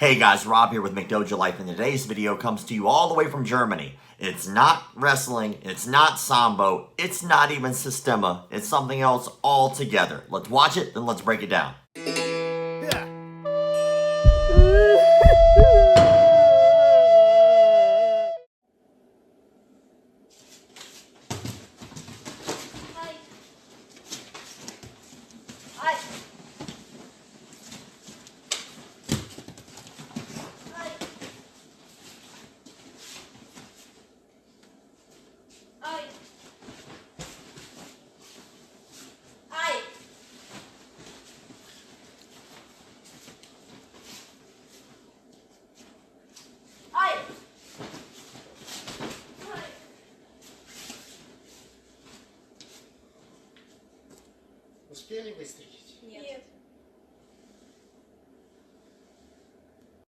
Hey guys, Rob here with McDojoLife, and today's video comes to you all the way from Germany. It's not wrestling, it's not Sambo, it's not even Sistema, it's something else altogether. Let's watch it, then let's break it down. Успели выстрелить? Нет.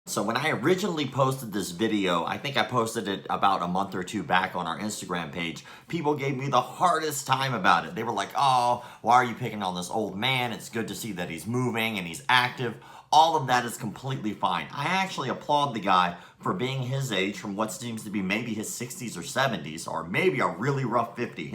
So when I originally posted this video, I think I posted it about a month or two back on our Instagram page, people gave me the hardest time about it. They were like, oh, why are you picking on this old man? It's good to see that he's moving and he's active. All of that is completely fine. I actually applaud the guy for being his age, from what seems to be maybe his 60s or 70s, or maybe a really rough 50,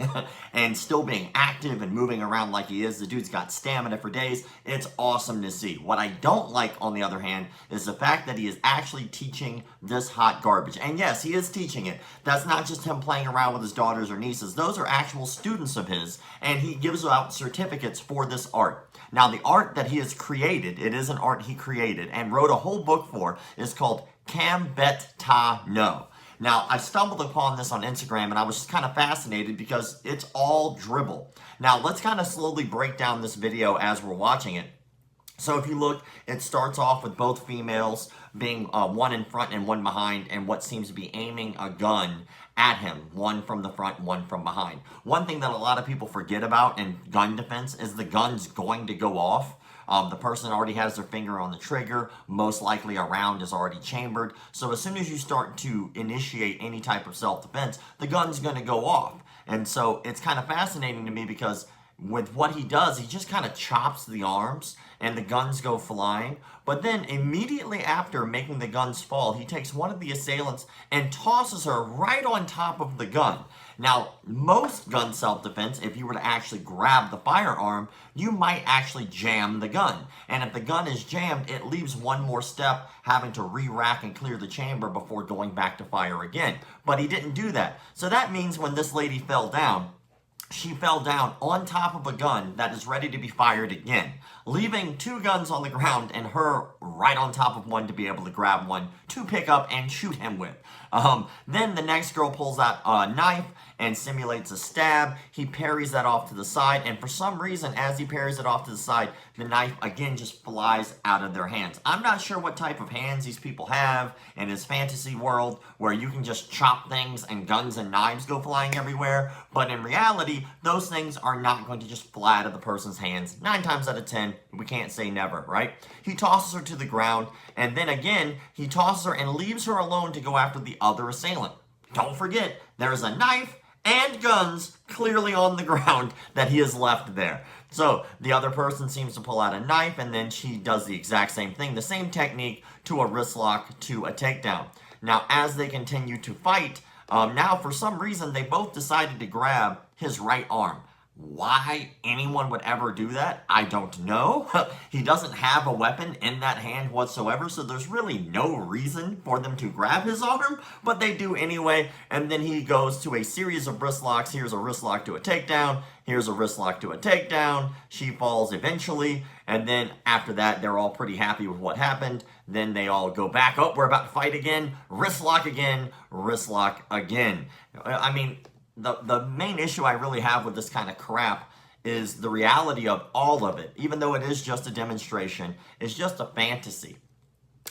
and still being active and moving around like he is. The dude's got stamina for days. It's awesome to see. What I don't like, on the other hand, is the fact that he is actually teaching this hot garbage. And yes, he is teaching it. That's not just him playing around with his daughters or nieces. Those are actual students of his, and he gives out certificates for this art. Now, the art that he has created, it is an art he created and wrote a whole book for, is called Bet Ta No. Now, I stumbled upon this on Instagram and I was just kind of fascinated because it's all dribble. Now, let's kind of slowly break down this video as we're watching it. So if you look, it starts off with both females being one in front and one behind, and what seems to be aiming a gun at him, one from the front, one from behind. One thing that a lot of people forget about in gun defense is the gun's going to go off. The person already has their finger on the trigger. Most likely a round is already chambered. So as soon as you start to initiate any type of self-defense, the gun's going to go off. And so it's kind of fascinating to me because with what he does, he just kind of chops the arms and the guns go flying. But then immediately after making the guns fall, he takes one of the assailants and tosses her right on top of the gun. Now, most gun self-defense, if you were to actually grab the firearm, you might actually jam the gun. And if the gun is jammed, it leaves one more step, having to re-rack and clear the chamber before going back to fire again. But he didn't do that. So that means when this lady fell down, she fell down on top of a gun that is ready to be fired again, leaving two guns on the ground and her right on top of one to be able to grab one to pick up and shoot him with. Then the next girl pulls out a knife and simulates a stab. He parries that off to the side, and for some reason, as he parries it off to the side, the knife again just flies out of their hands. I'm not sure what type of hands these people have in his fantasy world where you can just chop things and guns and knives go flying everywhere, but in reality, those things are not going to just fly out of the person's hands. 9 times out of 10, we can't say never, right? He tosses her to the ground, and then again, he tosses her and leaves her alone to go after the other assailant. Don't forget, there is a knife and guns clearly on the ground that he has left there. So the other person seems to pull out a knife, and then she does the exact same thing, the same technique to a wrist lock to a takedown. Now, as they continue to fight, now for some reason they both decided to grab his right arm. Why anyone would ever do that, I don't know. He doesn't have a weapon in that hand whatsoever, so there's really no reason for them to grab his arm, but they do anyway, and then he goes to a series of wrist locks. Here's a wrist lock to a takedown, here's a wrist lock to a takedown, she falls eventually, and then after that, they're all pretty happy with what happened. Then they all go back, oh, we're about to fight again, wrist lock again, wrist lock again. I mean, the main issue I really have with this kind of crap is the reality of all of it. Even though it is just a demonstration, it's just a fantasy.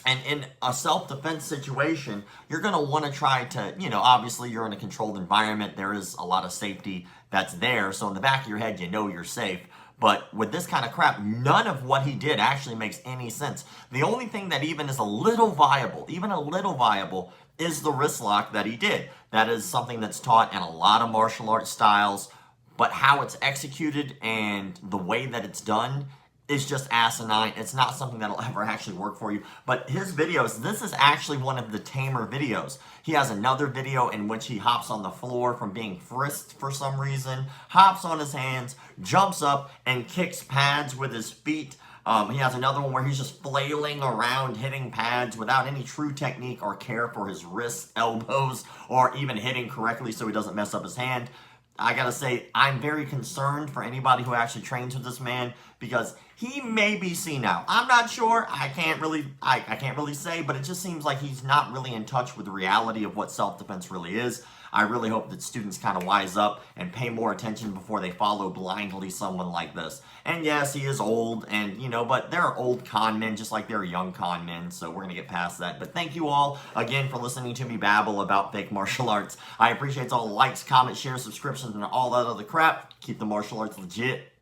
And in a self-defense situation, you're going to want to try to, obviously you're in a controlled environment. There is a lot of safety that's there. So in the back of your head, you know you're safe. But with this kind of crap, none of what he did actually makes any sense. The only thing that even is a little viable, is the wrist lock that he did. That is something that's taught in a lot of martial arts styles, but how it's executed and the way that it's done is just asinine. It's not something that'll ever actually work for you. But his videos, this is actually one of the tamer videos. He has another video in which he hops on the floor from being frisked for some reason, hops on his hands, jumps up, and kicks pads with his feet. He has another one where he's just flailing around hitting pads without any true technique or care for his wrists, elbows, or even hitting correctly so he doesn't mess up his hand. I gotta say, I'm very concerned for anybody who actually trains with this man because he may be senile. I'm not sure. I can't really say, but it just seems like he's not really in touch with the reality of what self-defense really is. I really hope that students kind of wise up and pay more attention before they follow blindly someone like this. And yes, he is old, and but there are old con men just like there are young con men, so we're gonna get past that. But thank you all again for listening to me babble about fake martial arts. I appreciate all the likes, comments, shares, subscriptions, and all that other crap. Keep the martial arts legit.